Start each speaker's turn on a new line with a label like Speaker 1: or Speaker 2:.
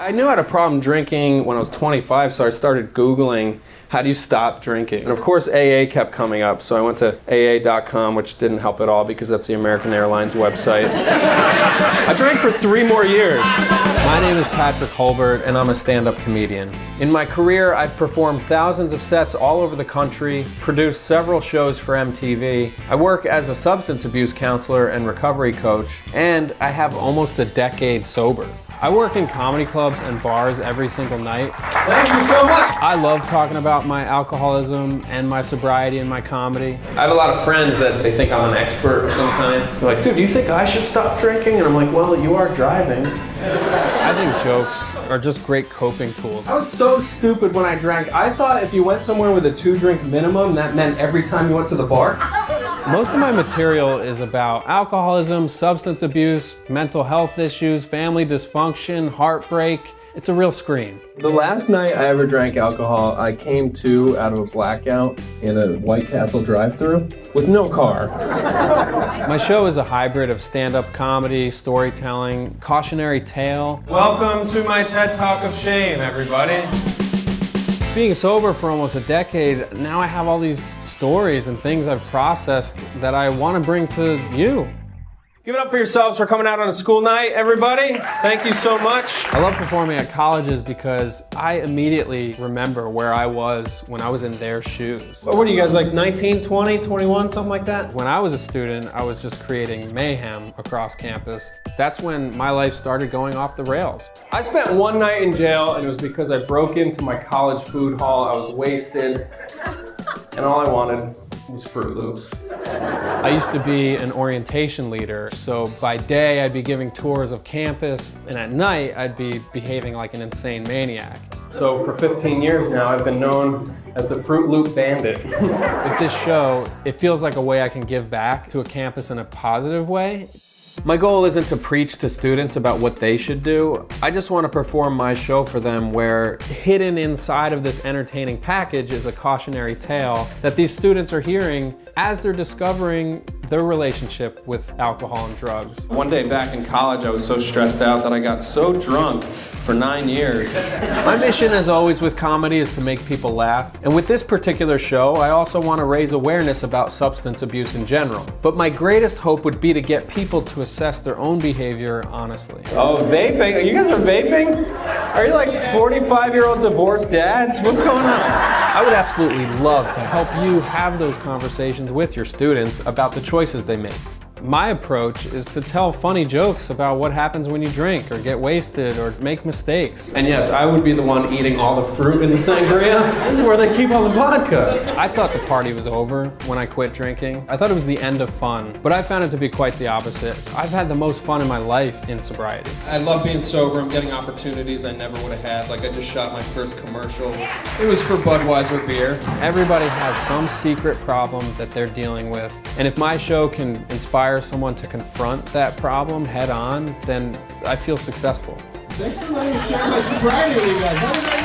Speaker 1: I knew I had a problem drinking when I was 25, so I started Googling, how do you stop drinking? And of course AA kept coming up, so I went to AA.com, which didn't help at all because that's the American Airlines website. I drank for 3 more years. My name is Patrick Holbert, and I'm a stand-up comedian. In my career, I've performed thousands of sets all over the country, produced several shows for MTV. I work as a substance abuse counselor and recovery coach, and I have almost a decade sober. I work in comedy clubs and bars every single night.
Speaker 2: Thank you so much.
Speaker 1: I love talking about my alcoholism and my sobriety and my comedy. I have a lot of friends that they think I'm an expert of some kind. They're like, dude, do you think I should stop drinking? And I'm like, well, you are driving. I think jokes are just great coping tools.
Speaker 2: I was so stupid when I drank. I thought if you went somewhere with a 2-drink minimum, that meant every time you went to the bar.
Speaker 1: Most of my material is about alcoholism, substance abuse, mental health issues, family dysfunction, heartbreak. It's a real scream.
Speaker 2: The last night I ever drank alcohol, I came to out of a blackout in a White Castle drive-thru with no car.
Speaker 1: My show is a hybrid of stand-up comedy, storytelling, cautionary tale. Welcome to my TED Talk of Shame, everybody. Being sober for almost a decade, now I have all these stories and things I've processed that I want to bring to you. Give it up for yourselves for coming out on a school night, everybody. Thank you so much. I love performing at colleges because I immediately remember where I was when I was in their shoes. What are you guys, like 19, 20, 21, something like that? When I was a student, I was just creating mayhem across campus. That's when my life started going off the rails. I spent one night in jail, and it was because I broke into my college food hall. I was wasted, and all I wanted was Fruit Loops. I used to be an orientation leader, so by day I'd be giving tours of campus, and at night I'd be behaving like an insane maniac. So for 15 years now, I've been known as the Fruit Loop Bandit. With this show, it feels like a way I can give back to a campus in a positive way. My goal isn't to preach to students about what they should do. I just want to perform my show for them where hidden inside of this entertaining package is a cautionary tale that these students are hearing as they're discovering their relationship with alcohol and drugs. One day back in college, I was so stressed out that I got so drunk for 9 years. My mission, as always with comedy, is to make people laugh. And with this particular show, I also want to raise awareness about substance abuse in general. But my greatest hope would be to get people to assess their own behavior honestly. Oh, vaping? You guys are vaping? Are you like 45-year-old divorced dads? What's going on? I would absolutely love to help you have those conversations with your students about the choices they make. My approach is to tell funny jokes about what happens when you drink or get wasted or make mistakes. And yes, I would be the one eating all the fruit in the sangria. This is where they keep all the vodka. I thought the party was over when I quit drinking. I thought it was the end of fun, but I found it to be quite the opposite. I've had the most fun in my life in sobriety. I love being sober. I'm getting opportunities I never would have had. Like I just shot my first commercial. It was for Budweiser beer. Everybody has some secret problem that they're dealing with. And if my show can inspire someone to confront that problem head on, then I feel successful.
Speaker 2: Thanks for letting me share my sobriety with you guys.